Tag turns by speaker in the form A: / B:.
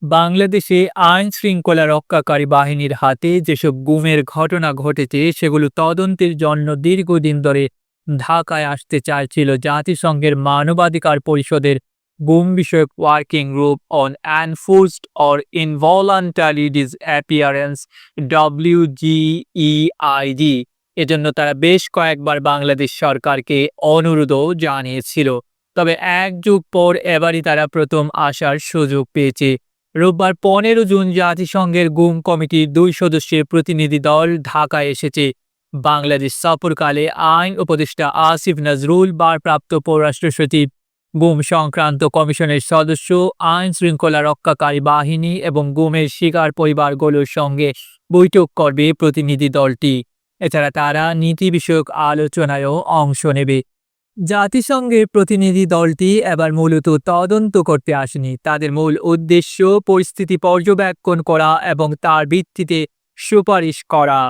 A: বাংলাদেশে আইন শৃঙ্খলা রক্ষাকারী বাহিনীর হাতে যেসব গুমের ঘটনা ঘটেছে সেগুলো তদন্তের জন্য দীর্ঘদিন ধরে ঢাকায় আসতে চাইছিল জাতিসংঘের মানবাধিকার পরিষদের গুম বিষয়ক working group on enforced or involuntary disappearance WGEID। এজন্য তারা বেশ কয়েকবার বাংলাদেশ সরকারকে অনুরোধও জানিয়েছিল। তবে এক যুগ পর এবারই তারা প্রথম আসার সুযোগ পেয়েছে। রোববার 15 জুন জাতিসংঘের গুম কমিটির 2 সদস্যের প্রতিনিধি দল ঢাকায় এসেছে। বাংলাদেশ সফরকালে আইন উপদেষ্টা আসিফ নজরুল, ভারপ্রাপ্ত পররাষ্ট্র সচিব, গুম সংক্রান্ত কমিশনের সদস্য, আইন শৃঙ্খলা রক্ষাকারী বাহিনী এবং গুমের শিকার পরিবারগুলোর সঙ্গে বৈঠক করবে প্রতিনিধি দলটি। এছাড়া তারা নীতি বিষয়ক আলোচনায়ও অংশ নেবে। জাতিসংঘের প্রতিনিধি দলটি এবার মূলত তদন্ত করতে আসেনি। তাদের মূল উদ্দেশ্য পরিস্থিতি পর্যবেক্ষণ করা এবং তার ভিত্তিতে সুপারিশ করা।